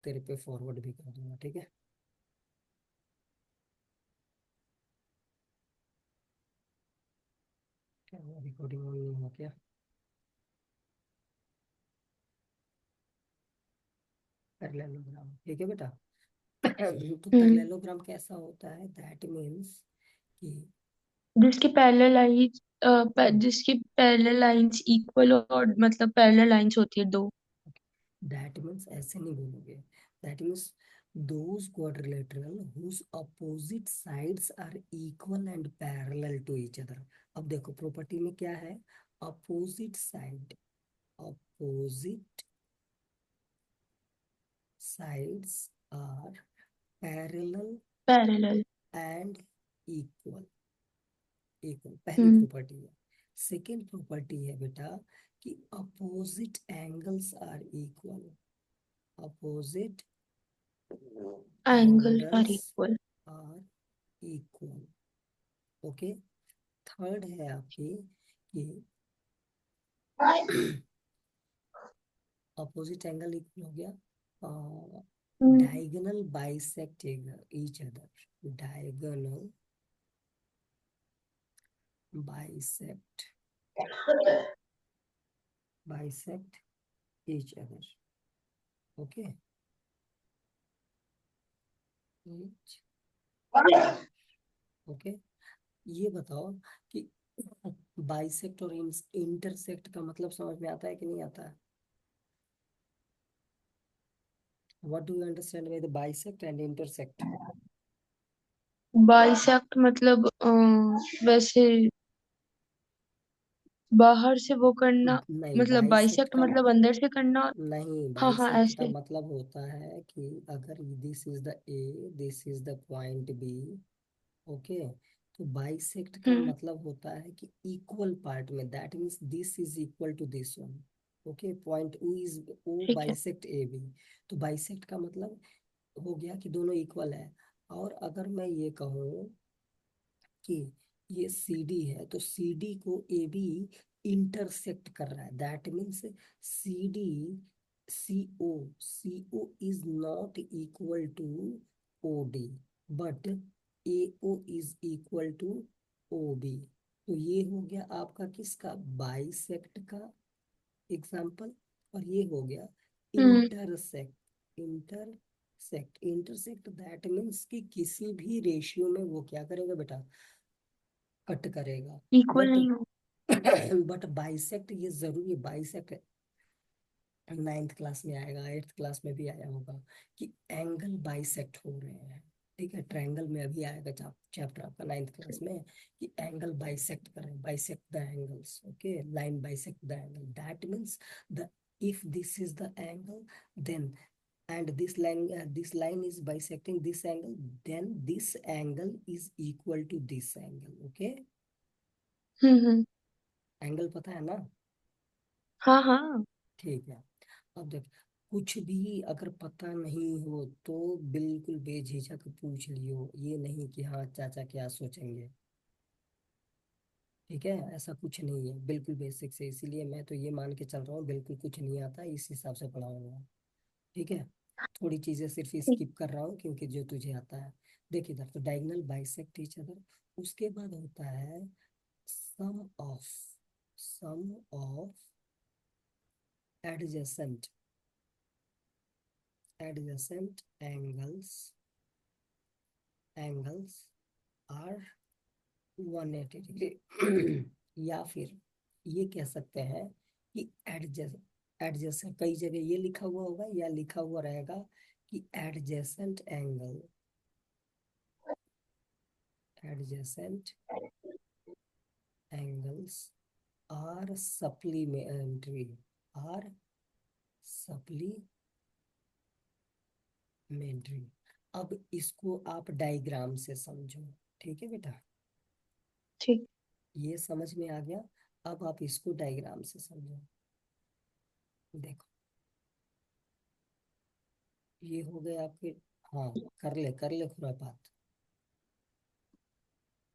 तेरे पे फॉरवर्ड भी कर दूंगा, ठीक है। क्या रिकॉर्डिंग ऑन नहीं हुआ क्या? पैरेललोग्राम, ठीक है बेटा। तो हम्म। पैरेललोग्राम कैसा होता है? दैट मीन्स कि जिसकी पैरेलल लाइंस जिसकी पैरेलल लाइंस इक्वल और मतलब पैरेलल लाइंस होती है दो। दैट मीन्स ऐसे नहीं बोलोगे। That means those quadrilateral whose opposite sides are equal and parallel to each other। अब देखो प्रॉपर्टी में क्या है? Opposite side, opposite sides are parallel parallel. and equal। Equal पहली हम्म। प्रॉपर्टी है। सेकेंड प्रॉपर्टी है बेटा कि opposite angles are equal. Opposite angle are angles equal. Are equal. Okay. Third है आपकी कि अपोजिट एंगल इक्वल हो गया। Hmm. Diagonal bisect each other. Diagonal bisect, bisect each other. Okay. Each other. Okay. ये बताओ कि बाइसेक्ट और intersect का मतलब समझ में आता है कि नहीं आता है? What do you understand by the bisect and intersect? Bisect मतलब वैसे बाहर से वो करना। नहीं, मतलब बाइसेक्ट बाइसेक्ट का मतलब अंदर से करना। नहीं, हाँ हाँ बाइसेक्ट का ऐसे। मतलब होता है कि अगर this is the A, this is the point B, okay, तो बाइसेक्ट का हम्म। मतलब होता है कि इक्वल पार्ट में, that means this is equal to this one. Okay, point O is O ठीक है। Bisect A B. तो बाइसेक्ट का मतलब हो गया कि दोनों इक्वल है। और अगर मैं ये कहूँ कि ये सी डी है तो सी डी को ए बी इंटरसेक्ट कर रहा है, that means C D, C O is not equal to O D, but A O is equal to O B. तो ये हो गया आपका किसका? बाइसेक्ट का एग्जाम्पल। और ये हो गया हम्म। इंटरसेक्ट। इंटरसेक्ट दैट मीन्स कि किसी भी रेशियो में वो क्या करेगा बेटा? कट करेगा। इक्वल बट नहीं हो। बट बाइसेक्ट ये जरूरी है। बाइसेक्ट नाइन्थ क्लास में आएगा, एट्थ क्लास में भी आया होगा कि एंगल बाइसेक्ट हो रहे हैं। ठीक है, ट्रायंगल में अभी आएगा चैप्टर आपका नाइन्थ क्लास में कि एंगल बाइसेक्ट करें, bisect the angles. Okay, line bisect the angle, that means the if this is the angle, then and this line is bisecting this angle, then this angle is equal to this angle। okay, hmm. Angle पता है ना? हाँ हाँ। ठीक है। अब देख, कुछ भी अगर पता नहीं हो तो बिल्कुल बेझिझक पूछ लियो, ये नहीं कि हाँ चाचा क्या सोचेंगे। ठीक है, ऐसा कुछ नहीं है, बिल्कुल बेसिक से। इसीलिए मैं तो ये मान के चल रहा हूँ बिल्कुल कुछ नहीं आता, इस हिसाब से पढ़ाऊंगा। ठीक है, थोड़ी चीजें सिर्फ ठीक। स्किप कर रहा हूँ क्योंकि जो तुझे आता है। देख इधर, तो डायगोनल बाइसेक्ट ईच अदर। उसके बाद होता है sum of, sum of adjacent, adjacent angles, angles are 180 degree. या फिर ये कह सकते हैं कि एडजेसेंट, कई जगह ये लिखा हुआ होगा या लिखा हुआ रहेगा कि adjacent angle, adjacent angles are supplementary, are supplementary. अब इसको आप डायग्राम से समझो। ठीक है बेटा, ठीक। ये समझ में आ गया। अब आप इसको डायग्राम से समझो। देखो, ये हो गए आपके, हाँ, कर ले खुरापात।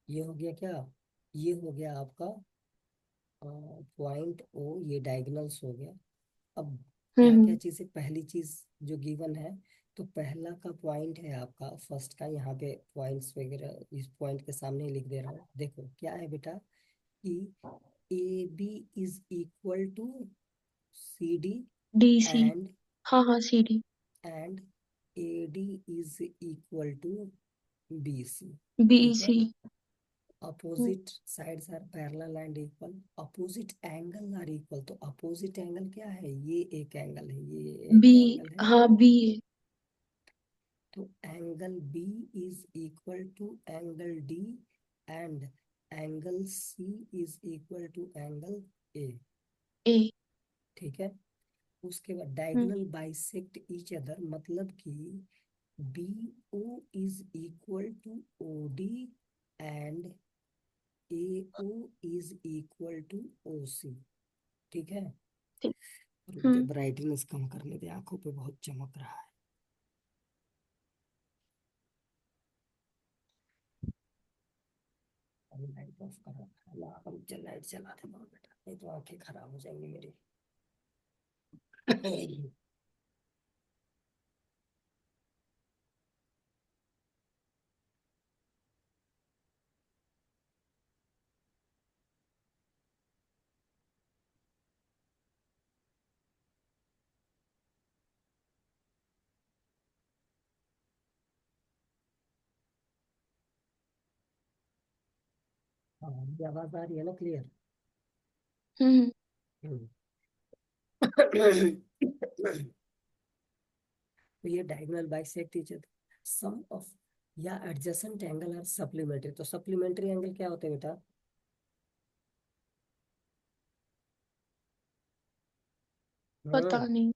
ये हो गया क्या? ये हो गया आपका पॉइंट ओ, ये डायगोनल्स हो गया। अब क्या क्या हम्म। चीजें, पहली चीज जो गिवन है, तो पहला का पॉइंट है आपका फर्स्ट का, यहाँ पे पॉइंट्स वगैरह इस पॉइंट के सामने ही लिख दे रहा हूँ। देखो क्या है बेटा कि A B is equal to C D, DC। And हाँ हाँ, CD। And A D is equal to B C. ठीक है। BC। Opposite sides are parallel and equal, opposite angle are equal. तो अपोजिट एंगल क्या है, ये एक angle है, ये B। एक एंगल है। हाँ, B है। तो angle B is equal to angle D, and angle C is equal to angle A. A। ठीक है। उसके बाद hmm. Diagonal bisect each other, मतलब कि B O is equal to O D, and A O is equal to O C. ठीक है। ठीक। रुक जा, हम्म। ब्राइटनेस कम करने दे, आंखों पे बहुत चमक रहा है। अभी लाइट ऑफ कर रखा है ना, अब चल लाइट चला दे बेटा, नहीं तो आंखें खराब हो जाएंगी मेरी। हाँ, ये आवाज आ रही है ना क्लियर? हम्म। तो ये diagonal bisect each other, sum of या एडजेसेंट एंगल आर सप्लीमेंट्री। तो सप्लीमेंट्री एंगल क्या होते हैं बेटा? पता हम्म। नहीं।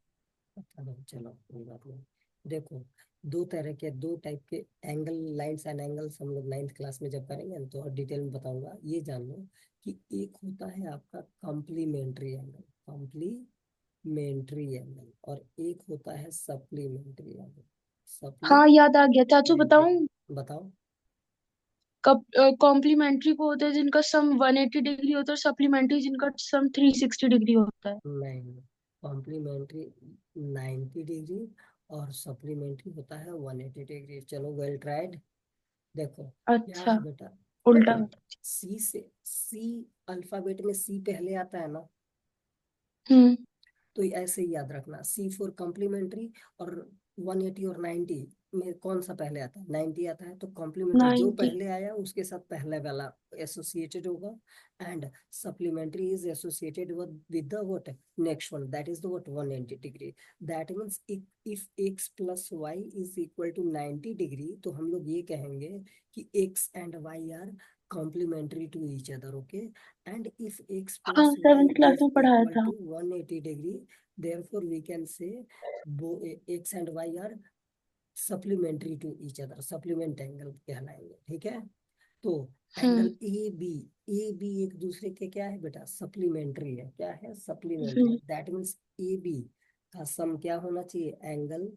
पता नहीं, चलो कोई बात नहीं। देखो, दो तरह के, दो टाइप के एंगल, लाइंस एंड एंगल्स हम लोग नाइन्थ क्लास में जब करेंगे ना, तो और डिटेल में बताऊंगा। ये जान लो कि एक होता है आपका कॉम्प्लीमेंट्री एंगल, कॉम्प्लीमेंट्री एंगल, और एक होता है सप्लीमेंट्री एंगल, हाँ, याद आ गया चाचू, सप्लीमेंट्री। बताऊं? बताओ। कब कॉम्प्लीमेंट्री वो होते हैं जिनका सम 180 डिग्री होता है, और सप्लीमेंट्री जिनका सम 360 डिग्री होता है। नहीं, कॉम्प्लीमेंट्री 90 डिग्री, और सप्लीमेंट्री होता है 180 डिग्री। चलो, वेल ट्राइड। देखो क्या अच्छा। है बेटा, उल्टा बता। सी अल्फाबेट में सी पहले आता है ना, हम्म। तो ऐसे ही याद रखना, सी फॉर कॉम्प्लीमेंट्री। और 180 और 90 में कौन सा पहले आता है? 90 आता है। तो कॉम्प्लीमेंट्री जो 90। पहले आया उसके साथ पहले वाला एसोसिएटेड होगा, and supplementary is associated with the what, next one, that is the what, 180 degree. That means if x plus y is equal to 90 degree, तो हम लोग ये कहेंगे कि x and y are complementary to each other, okay. And if x हाँ, plus y 7th class is में पढ़ाया equal था। to 180 degree, therefore we can say x and y are supplementary to each other, supplement angle कहलाएंगे। ठीक है। तो angle hmm. A B एक दूसरे के क्या है बेटा, सप्लीमेंट्री है। क्या है? Supplementary. Hmm. That means A B का सम क्या होना चाहिए, angle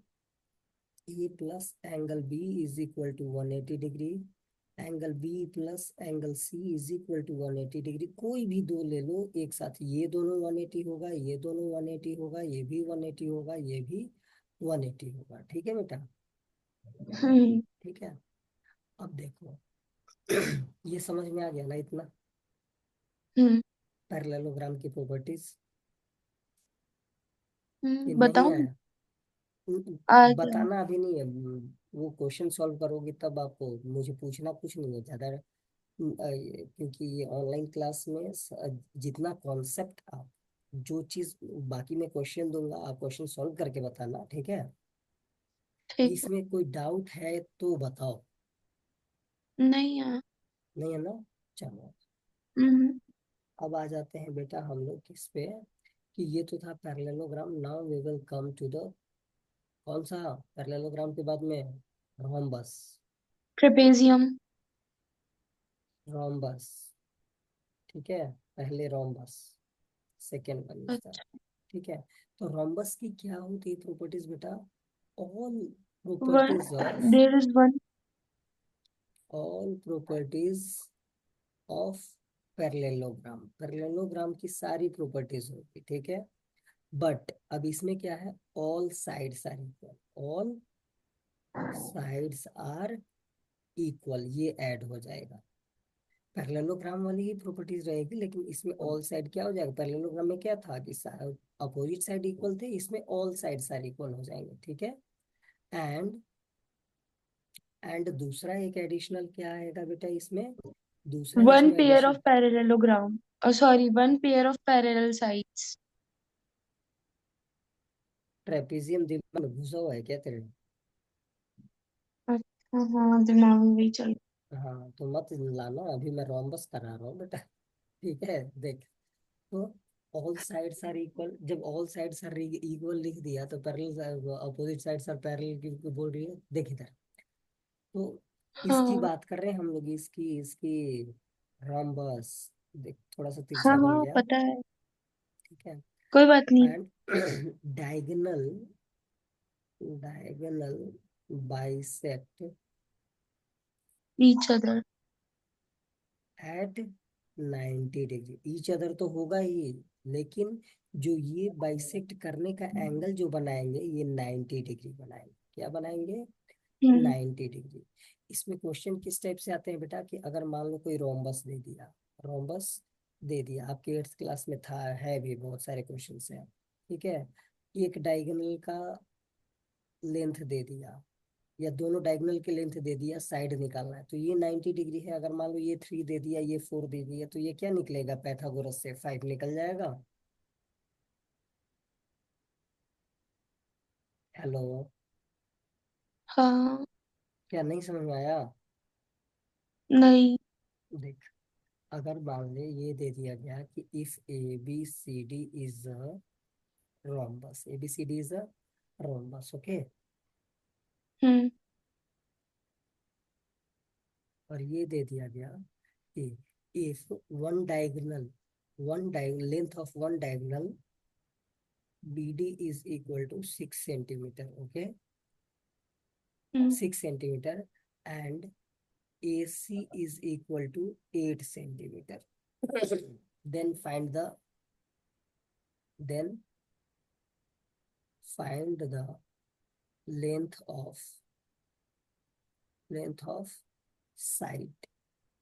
A plus angle B is equal to 180 degree, angle B plus angle C is equal to 180 degree. कोई भी दो ले लो एक साथ, ये दोनों 180 होगा, ये दोनों 180 होगा, ये भी 180 होगा, ये भी 180 होगा। ठीक है बेटा? हम्म। ठीक है। अब देखो, ये समझ में आ गया ना इतना, हम्म। पैरेललोग्राम की प्रॉपर्टीज, कि नहीं बताऊं? आया? आ गया। बताना अभी नहीं है, वो क्वेश्चन सॉल्व करोगे तब आपको, मुझे पूछना कुछ नहीं है ज्यादा। क्योंकि ये ऑनलाइन क्लास में जितना कॉन्सेप्ट आप, जो चीज बाकी मैं क्वेश्चन दूंगा, आप क्वेश्चन सॉल्व करके बताना। ठीक है। ठीक है। इसमें कोई डाउट है तो बताओ। नहीं है। नहीं है ना? चलो, हम्म। अब आ जाते हैं बेटा हम लोग किस पे, कि ये तो था parallelogram. Now we will come to the, कौन सा पैरेललोग्राम के बाद में, रोम्बस। ट्रेपेजियम। रोम्बस। ठीक है। पहले rhombus, second one is the, अच्छा। ठीक है। तो रोम्बस की क्या होती है प्रॉपर्टीज बेटा? All one. Properties of, there is one. All properties of parallelogram, parallelogram की सारी प्रॉपर्टीज होगी। ठीक है। बट अब इसमें क्या है, all sides are equal, all sides are equal, ये ऐड हो जाएगा। पैरेललोग्राम वाली ही प्रॉपर्टीज रहेगी, लेकिन इसमें ऑल साइड क्या हो जाएगा, पैरेललोग्राम में क्या था कि अपोजिट साइड इक्वल थे, इसमें ऑल साइड सारे इक्वल हो जाएंगे, ठीक है। एंड दूसरा एक एडिशनल क्या आएगा बेटा इसमें, दूसरा वन इसमें pair addition, of parallelogram, sorry, one pair of parallel sides. Trapezium दिमाग में घुसा हुआ है क्या तेरे? अच्छा, हाँ, दिमाग में भी चल। हाँ तो मत लाना, अभी मैं रोम्बस करा रहा हूँ बेटा। ठीक है देख, तो ऑल साइड्स आर इक्वल, जब ऑल साइड्स आर इक्वल लिख दिया तो parallel opposite sides are parallel की बोल रही है, देख इधर। तो इसकी हाँ, बात कर रहे हैं हम लोग, इसकी इसकी रोम्बस, देख थोड़ा सा हाँ, तिरछा बन हाँ, गया, पता है। ठीक है। कोई बात नहीं। And diagonal, diagonal bisect each other. At 90 degree, each other तो होगा ही, लेकिन जो ये बाइसेक्ट करने का एंगल जो बनाएंगे ये 90 डिग्री बनाएंगे, क्या बनाएंगे, हम्म। 90 डिग्री। इसमें क्वेश्चन किस टाइप से आते हैं बेटा, कि अगर मान लो कोई रोम्बस दे दिया, रोम्बस दे दिया, आपके 8th क्लास में था, है भी, बहुत सारे क्वेश्चन है, ठीक है। एक डायगोनल का लेंथ दे दिया, या दोनों डायगोनल के लेंथ दे दिया, साइड निकालना है, तो ये 90 डिग्री है। अगर मान लो ये 3 दे दिया, ये 4 दे दिया, तो ये क्या निकलेगा, पैथागोरस से 5 निकल जाएगा। हेलो, हाँ। क्या नहीं समझ में आया? नहीं। देख, अगर मान ले ये दे दिया गया कि if A B C D is a rhombus, A B C D is a rhombus, okay. Hmm. और ये दे दिया गया कि if one diagonal length of one diagonal B D is equal to 6 centimetre, okay, hmm. 6 centimetre, and A C is equal to 8 centimetre, then find the then find the length of length of side,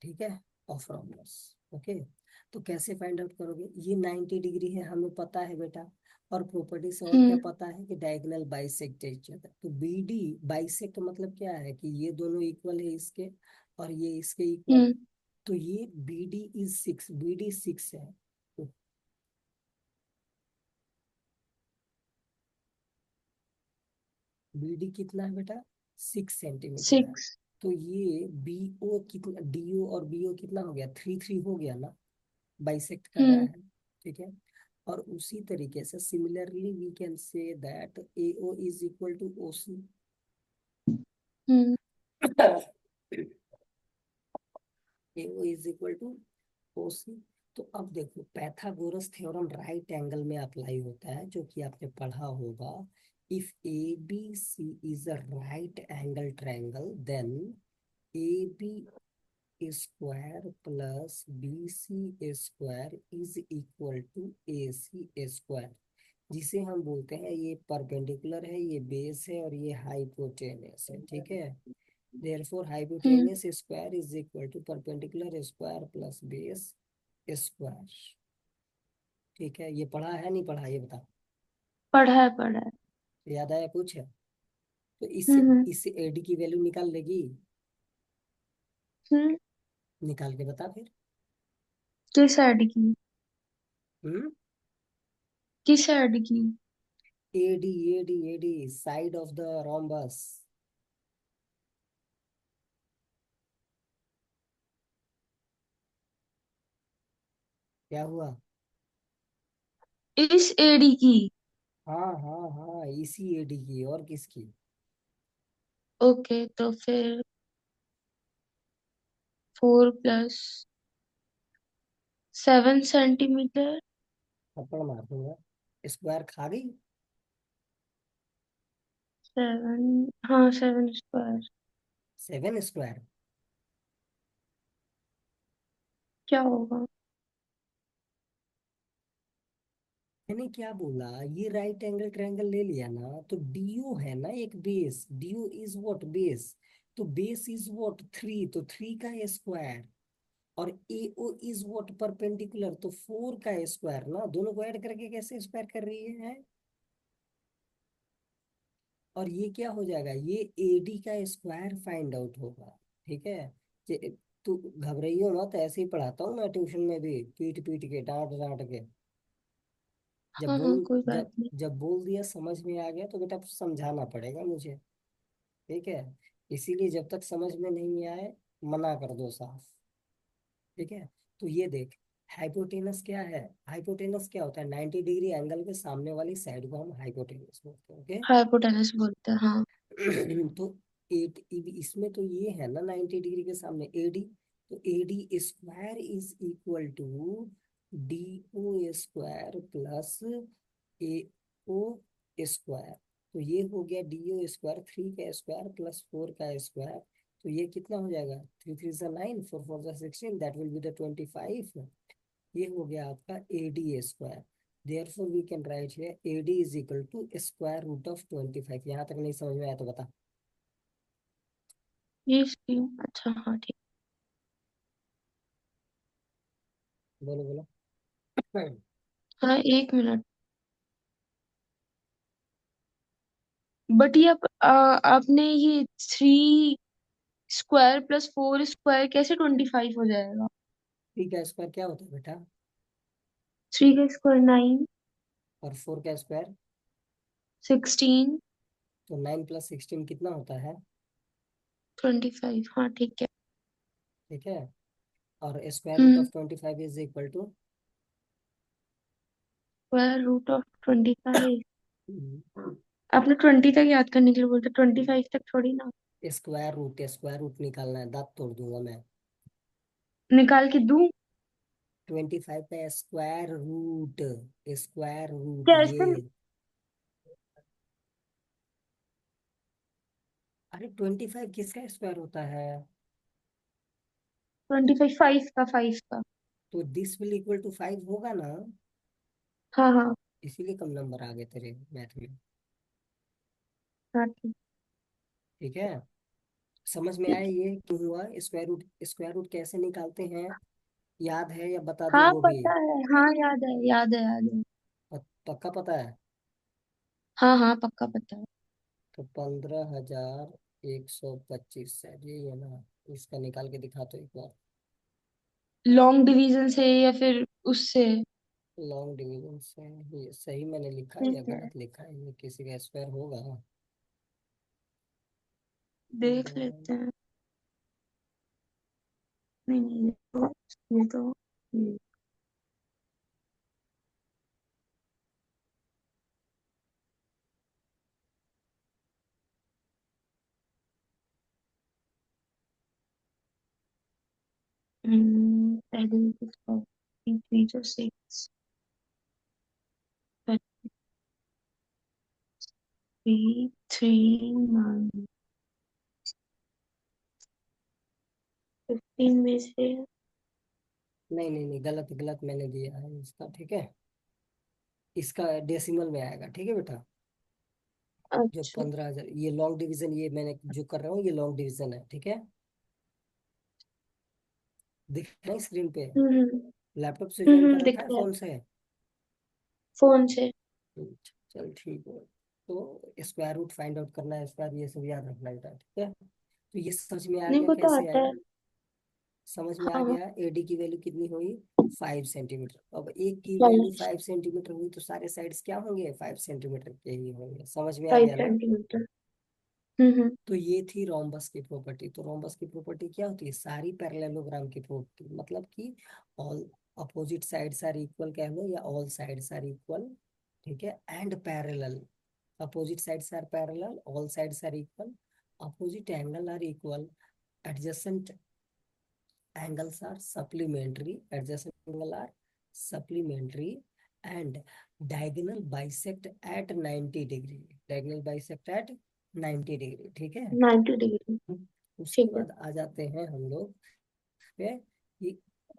ठीक है, of rhombus, okay. तो कैसे find out करोगे, ये 90 degree है हमें पता है बेटा, और प्रॉपर्टी से और क्या हम्म। पता है कि डायगोनल बाइसेक्ट each other, तो बी डी बाइसेक्ट मतलब क्या है कि ये दोनों इक्वल है इसके, और ये इसके इक्वल है, हम्म। तो ये B D is 6, B D 6 है, तो बी डी कितना है बेटा, 6 सेंटीमीटर है। 6। तो ये बी ओ कितना, डी ओ और बी ओ कितना हो गया, 3 3 हो गया ना, बाइसेक्ट कर रहा हम्म। है, ठीक है। और उसी तरीके से similarly we can say that A O is equal to O C. Hmm. A O is equal to O C. तो अब देखो, पैथागोरस थ्योरम राइट एंगल में अप्लाई होता है, जो कि आपने पढ़ा होगा। If A B C is a right angle triangle, then A B square plus B C square is equal to A C square, जिसे हम बोलते हैं ये परपेंडिकुलर है, ये बेस है, और ये हाइपोटेनस है, ठीक है। Therefore hmm. Hypotenuse square is equal to perpendicular square plus base square, ठीक है। ये पढ़ा है नहीं पढ़ा, ये बता, पढ़ा है, पढ़ा है। याद आया कुछ है? तो इससे हम्म। इससे एडी की वैल्यू निकाल लेगी, हम्म। निकाल के बता फिर। किस ऐड की? हम्म, किस ऐड की? AD AD AD side of the rhombus, क्या हुआ? इस एडी की? हाँ हाँ हाँ, इसी एडी की, और किसकी? ओके, तो फिर 4 + 7 सेंटीमीटर। थप्पड़ मार दूंगा, स्क्वायर खा गई। 7, हाँ, 7 स्क्वायर। 7 स्क्वायर, क्या होगा? मैंने क्या बोला, ये राइट एंगल ट्रायंगल ले लिया ना, तो डीओ है ना एक base, DO is what base, तो बेस इज व्हाट 3, तो 3 का स्क्वायर, और एओ इज व्हाट परपेंडिकुलर, तो 4 का स्क्वायर ना, दोनों को ऐड करके कैसे स्क्वायर कर रही है। और ये क्या हो जाएगा, ये एडी का स्क्वायर फाइंड आउट होगा। ठीक है, तू घबराइयो मत, ऐसे ही पढ़ाता हूँ मैं ट्यूशन में भी, पीट पीट के, डांट डांट के। जब हाँ हाँ, बोल कोई बात जब नहीं। जब बोल दिया समझ में आ गया, तो बेटा समझाना पड़ेगा मुझे। ठीक है, इसीलिए जब तक समझ में नहीं आए मना कर दो साफ। ठीक है, तो ये देख, हाइपोटेनस क्या है, हाइपोटेनस क्या होता है, 90 डिग्री एंगल के सामने वाली साइड को हम हाइपोटेनस बोलते हैं। ओके। हाइपोटेनस बोलते हैं, हाँ। तो एट इसमें तो ये है ना 90 डिग्री के सामने एडी, तो AD square is equal to D O square plus A O square. तो ये हो गया डी ओ स्क्वायर, 3 का स्क्वायर प्लस 4 का स्क्वायर, तो ये कितना हो जाएगा, 3 3 सा 9, 4 4 सा 16, दैट विल बी द 25। ये हो गया आपका A D square. Therefore we can write here A D is equal to square root of 25। यहाँ तक नहीं समझ में आया तो बता। ये स्क्रीन, अच्छा, हाँ ठीक। बोलो बोलो। हाँ, 1 मिनट। बट ये आपने ये 3 स्क्वायर प्लस 4 स्क्वायर कैसे 25 हो जाएगा? थ्री का स्क्वायर क्या होता है बेटा, 3 का स्क्वायर 9। और 4 का स्क्वायर, 16। तो 9 प्लस 16 कितना होता है। 25, हाँ ठीक है। ठीक है, और square root hmm. Of 25 is equal to, square root of 25। आपने 20 तक याद करने के लिए बोलते, 25 तक थोड़ी ना। स्क्वायर रूट निकालना है, दांत तोड़ दूंगा मैं। निकाल के दूं? 25 का स्क्वायर रूट, स्क्वायर रूट ये, कैसे? अरे 25 किसका स्क्वायर होता है, 25, 5 का। तो दिस विल इक्वल टू 5 होगा ना, हाँ हाँ इसीलिए कम नंबर आ गए तेरे मैथ में। हाँ, ठीक। ठीक है, समझ में आया ठीक है। ये क्यों हुआ, स्क्वायर रूट कैसे निकालते हैं, याद है या बता दूं हाँ वो भी। पता है, हाँ याद है, याद है, याद है। पक्का पता है। हाँ हाँ, पक्का पता है। तो 15,125 है ये है ना, इसका निकाल के दिखा तो एक बार। लॉन्ग डिवीजन से या फिर उससे? लॉन्ग डिवीजन से, ये सही मैंने लिखा है या ठीक है, गलत लिखा है, ये किसी का स्क्वायर होगा। देख लेते हैं। नहीं नहीं, ये तो ये। पहले इसको 3 to 6, 3 3 9, 15 में से। नहीं नहीं नहीं, गलत गलत मैंने दिया है इसका। ठीक है, इसका डेसिमल में आएगा। ठीक है बेटा, जो अच्छा। 15,000, ये लॉन्ग डिवीजन, ये मैंने जो कर रहा हूँ ये लॉन्ग डिवीजन है। ठीक है, दिख रहा है स्क्रीन पे, हम्म लैपटॉप से ज्वाइन कर रखा दिख है रहा है। फोन से। फोन से। चल ठीक है, तो स्क्वायर रूट फाइंड आउट करना है, स्क्वायर ये सब याद रखना बेटा। ठीक है, तो ये समझ में आ नहीं, गया वो तो कैसे आता आया, है। समझ में आ हाँ हाँ। गया एडी की वैल्यू कितनी हुई, 5 सेंटीमीटर। अब एक की वैल्यू 5 5 सेंटीमीटर हुई, तो सारे साइड्स क्या होंगे, 5 सेंटीमीटर के ही होंगे। समझ में आ फाइव गया ना। सेंटीमीटर हम्म। तो ये थी रोम्बस की प्रॉपर्टी। तो रोम्बस की प्रॉपर्टी क्या होती है, सारी पैरेललोग्राम की प्रॉपर्टी, मतलब कि all opposite sides are equal कह लो, या ऑल साइड्स आर इक्वल। ठीक है, and parallel, opposite sides are parallel, all sides are equal, opposite angle are equal, adjacent angles are supplementary, adjacent angle are supplementary, and diagonal bisect at 90 degree, diagonal bisect at 90 degree। ठीक है, 90 degree. उसके ठीक है। बाद आ जाते हैं हम लोग पे, ये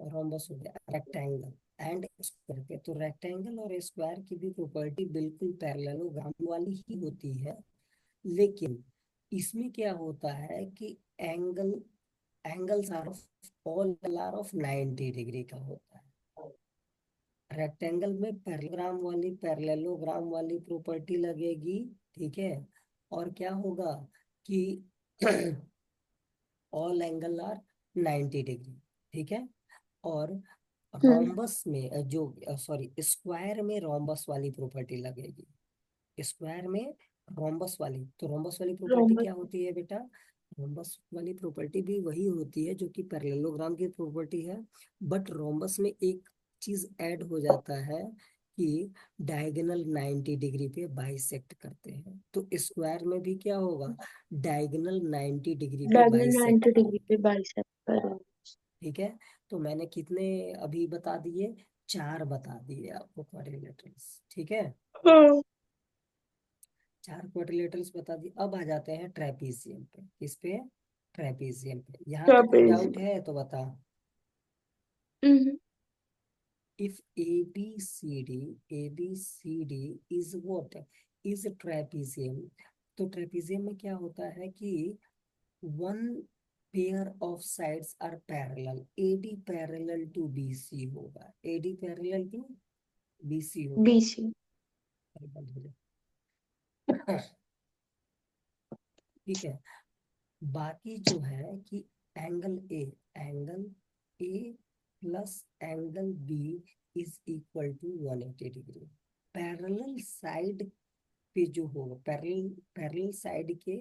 रोम्बस हो गया, रेक्टेंगल। एंड स्क्वायर पे। तो रेक्टेंगल और स्क्वायर की भी प्रॉपर्टी बिल्कुल पैरेललोग्राम वाली ही होती है, लेकिन इसमें क्या होता है कि angle angles are of all are of 90 degree का होता है। रेक्टेंगल में पैरेललोग्राम वाली प्रॉपर्टी लगेगी, ठीक है। और क्या होगा कि ऑल एंगल आर 90 डिग्री, ठीक है। और हम्म। रोम्बस में जो सॉरी स्क्वायर में रोम्बस वाली प्रॉपर्टी लगेगी। स्क्वायर में रोम्बस वाली, तो रोम्बस वाली प्रॉपर्टी रोमन। क्या होती है बेटा? रोम्बस वाली प्रॉपर्टी भी वही होती है जो कि पैरेललोग्राम की प्रॉपर्टी है, बट रोम्बस में एक चीज ऐड हो जाता है कि डायगोनल 90 डिग्री पे बाइसेक्ट करते हैं। तो स्क्वायर में भी क्या होगा? डायगोनल 90 डिग्री पे डायगोनल बाइसेक्ट 90 डिग्री पे करेंगे, बाइसेक्ट करें। ठीक है। तो मैंने कितने अभी बता दिए? 4 बता दिए आपको क्वाड्रिलेटरल्स, ठीक है। हाँ। 4 क्वाड्रिलेटरल्स बता दिए। अब आ जाते हैं ट्रेपीजियम पे। किस पे? ट्रेपीजियम पे। यहाँ तक कोई ट्रापेज। डाउट है तो बता। Hmm. If A B C D is what? Is trapezium. तो ट्रेपीजियम में क्या होता है कि one pair of sides are parallel, AD parallel to BC होगा, एडी पैरेलल टू बीसी होगा। बीसी। अरे बंद हो जाए। ठीक है। बाकी जो है कि angle A plus angle B is equal to 180 degree. Parallel side पे जो होगा, पैरेलल पैरेलल साइड के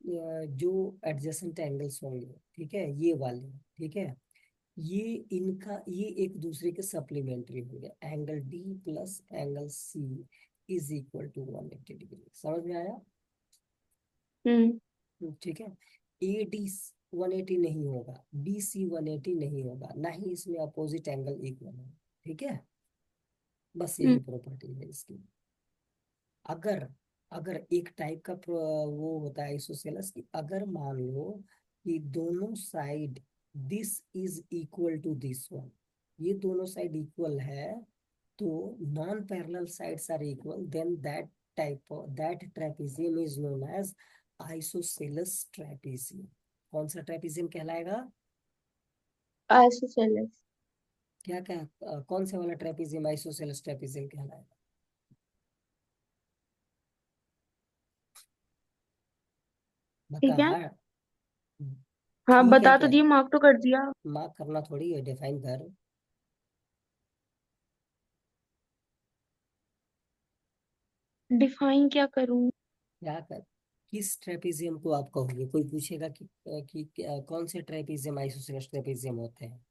जो एडजेसेंट एंगल्स होंगे, ठीक है, ये वाले, ठीक है, ये ये एक दूसरे के सप्लीमेंट्री होंगे। Angle D plus angle C is equal to 180 degree. समझ में आया? हम्म। ठीक है। ए डी 180 नहीं होगा, बी सी 180 नहीं होगा, ना ही इसमें अपोजिट एंगल इक्वल है, ठीक है। बस हम्म। यही प्रॉपर्टी है इसकी। अगर अगर एक टाइप का वो होता है आइसोसेलेस कि अगर मान लो कि दोनों side this is equal to this one, ये दोनों साइड इक्वल है, तो non parallel sides are equal, then that trapezium is known as isosceles trapezium. कौन सा ट्रेपेजियम कहलाएगा? आइसोसेलेस। क्या क्या कौन से वाला ट्रेपेजियम आइसोसेलेस ट्रेपेजियम कहलाएगा? बता ठीक है। हाँ। हाँ, ठीक है बता तो क्या? दिए, मार्क तो कर दिया। मार्क करना थोड़ी है, डिफाइन कर। डिफाइन क्या करूं? क्या कर? किस ट्रेपेजियम को आप कहोगे? कोई पूछेगा कि कौन से ट्रेपेजियम आइसोसेलेस ट्रेपेजियम होते हैं?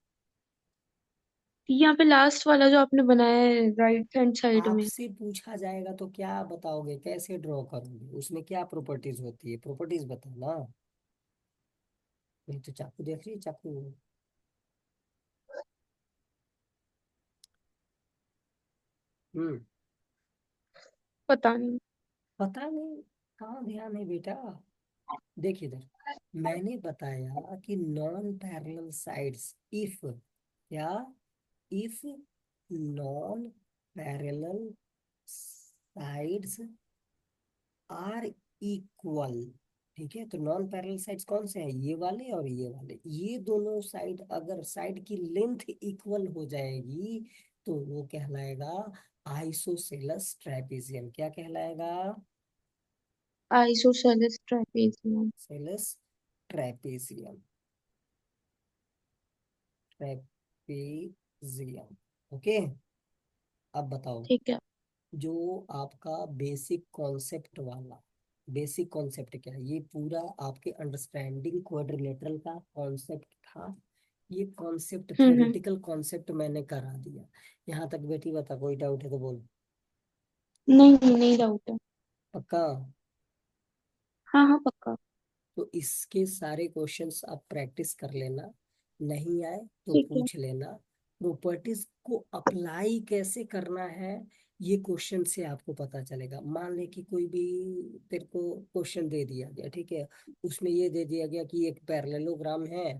यहाँ पे लास्ट वाला जो आपने बनाया है राइट हैंड साइड में। आपसे पूछा जाएगा तो क्या बताओगे? कैसे ड्रॉ करोगे? उसमें क्या प्रॉपर्टीज होती है? प्रॉपर्टीज बताओ ना। नहीं तो चाकू देख रही है, चाकू। हम्म। पता नहीं। पता नहीं? कहाँ ध्यान है बेटा? देख इधर, मैंने बताया कि नॉन पैरेलल साइड्स इफ, क्या? If non parallel sides are equal, ठीक है। तो नॉन पैरेलल साइड्स कौन से हैं? ये वाले और ये वाले। ये दोनों साइड, अगर साइड की लेंथ इक्वल हो जाएगी तो वो कहलाएगा आइसोसेलेस ट्रेपेजियम। क्या कहलाएगा? Isosceles trapezium. सेलेस ट्रेपेजियम। Trapezium, okay. अब बताओ, ठीक है। जो आपका बेसिक कॉन्सेप्ट क्या है? ये पूरा आपके अंडरस्टैंडिंग क्वाड्रिलेटरल का कॉन्सेप्ट था। ये कॉन्सेप्ट, हम्म। थ्योरेटिकल कॉन्सेप्ट मैंने करा दिया। यहाँ तक बेटी बता, कोई डाउट है तो बोल। नहीं नहीं, नहीं डाउट है। पक्का? हाँ हाँ, पक्का। तो इसके सारे क्वेश्चंस आप प्रैक्टिस कर लेना, नहीं आए तो ठीक है। पूछ लेना। प्रॉपर्टीज को अप्लाई कैसे करना है ये क्वेश्चन से आपको पता चलेगा। मान ले कि कोई भी तेरे को क्वेश्चन दे दिया गया, ठीक है, उसमें ये दे दिया गया कि एक पैरेललोग्राम है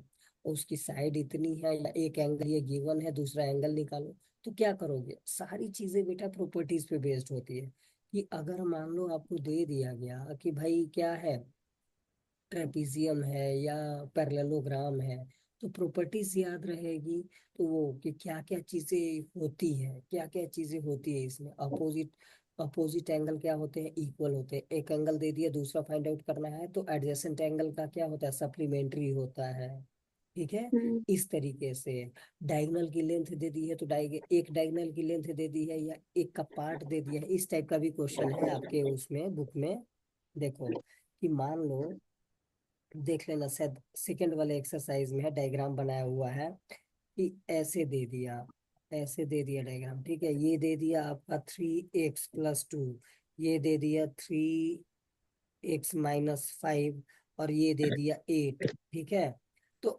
और उसकी साइड इतनी है, या एक एंगल ये गिवन है, दूसरा एंगल निकालो। तो क्या करोगे, सारी चीजें बेटा प्रॉपर्टीज पे बेस्ड होती है। कि अगर मान लो आपको दे दिया गया कि भाई क्या है, ट्रेपीजियम है या पैरेललोग्राम है, तो प्रॉपर्टीज याद रहेगी। तो वो कि क्या क्या चीजें होती है, क्या क्या चीजें होती है इसमें, अपोजिट अपोजिट एंगल क्या होते हैं, इक्वल होते हैं। एक एंगल दे दिया, दूसरा फाइंड आउट करना है, तो एडजेसेंट एंगल का क्या होता है, सप्लीमेंट्री होता है। ठीक है। हम्म। इस तरीके से डायगोनल की लेंथ दे दी है, तो एक डायगोनल की लेंथ दे दी है या एक का पार्ट दे दिया है, इस टाइप का भी क्वेश्चन है आपके उसमें बुक में। देखो कि मान लो, देख लेना शायद सेकंड वाले एक्सरसाइज में है, डायग्राम बनाया हुआ है कि ऐसे दे दिया डायग्राम। ठीक है, ये दे दिया आपका 3x+2, ये दे दिया 3x-5, और ये दे दिया 8। ठीक है। तो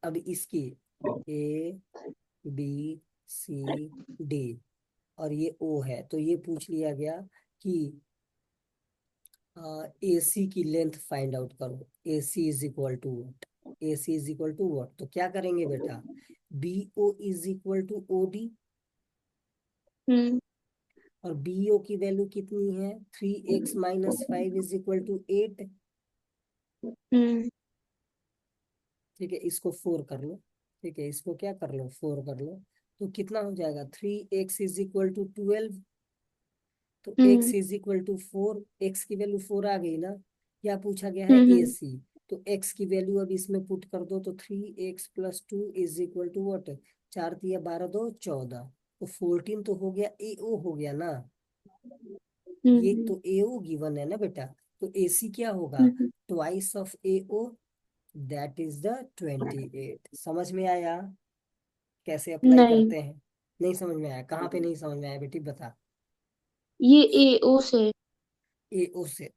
अब इसकी A B C D, और ये O है, तो ये पूछ लिया गया कि AC की लेंथ फाइंड आउट करो। AC is equal to what, AC is equal to what, तो क्या करेंगे बेटा, BO is equal to OD, hmm. और BO की वैल्यू कितनी है, 3x-5 इज इक्वल टू 8। हम्म। ठीक है, इसको 4 कर लो। ठीक है, इसको क्या कर लो, 4 कर लो। तो कितना हो जाएगा, 3x इज इक्वल टू 12। तो x hmm. Is equal to 4, x की वैल्यू 4 आ गई ना। क्या पूछा गया है, हम्म। AC। तो x की वैल्यू अब इसमें पुट कर दो, तो 3x+2 is equal to what, 4 तिया 12 2 14। तो 14 तो हो गया, AO हो गया ना। ये हम्म। तो AO गिवन है ना बेटा। तो AC क्या होगा, hmm. Twice of AO, that is the 28। समझ में आया कैसे अप्लाई नहीं, करते हैं? नहीं समझ में आया, कहाँ पे नहीं समझ में आया बेटी बता। ये AO से। AO से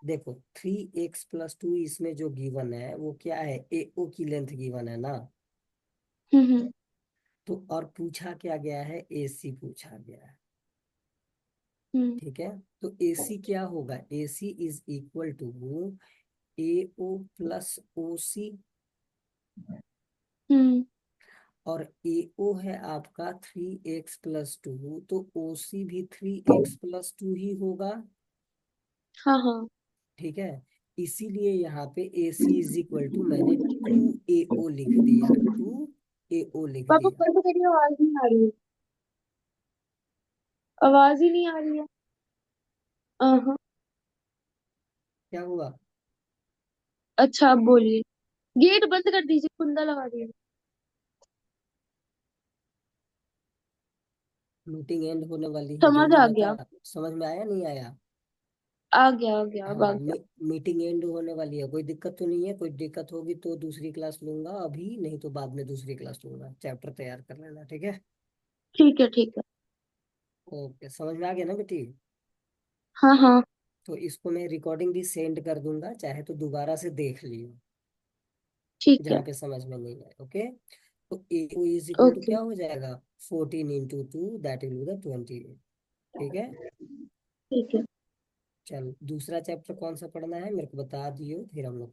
देखो 3x+2 इसमें जो गिवन है वो क्या है, AO की लेंथ गिवन है ना। हम्म। तो और पूछा क्या गया है, AC पूछा गया है। हम्म। ठीक है। तो AC क्या होगा, AC is equal to AO+OC, hmm. और AO है आपका 3x+2, तो OC भी 3x+2 ही होगा। हाँ हाँ। ठीक है। इसीलिए यहाँ पे AC इज इक्वल टू मैंने 2AO लिख दिया, 2AO लिख पापा दिया। बंद करिए, आवाज नहीं आ रही है। आवाज ही नहीं आ रही है। हाँ। क्या हुआ, अच्छा, आप बोलिए। गेट बंद कर दीजिए, कुंडा लगा दिए। मीटिंग एंड होने वाली है, समझ जल्दी आ बता। गया। समझ में आया नहीं आया? आ गया, आ गया, अब आ हाँ, गया। मीटिंग एंड होने वाली है, कोई दिक्कत तो नहीं है? कोई दिक्कत होगी तो दूसरी क्लास लूंगा अभी, नहीं तो बाद में दूसरी क्लास लूंगा। चैप्टर तैयार कर लेना, ठीक है। ठीक है, ठीक है। ओके, समझ में आ गया ना बेटी? हाँ हाँ। तो इसको मैं रिकॉर्डिंग भी सेंड कर दूंगा, चाहे तो दोबारा से देख लियो ठीक है। जहाँ पे समझ में नहीं आए। ओके। तो ए इज इक्वल टू ओके। क्या हो जाएगा, 14 × 2, दैट विल बी द 28। ठीक है। ठीक है। चल दूसरा चैप्टर कौन सा पढ़ना है मेरे को बता दियो, फिर हम लोग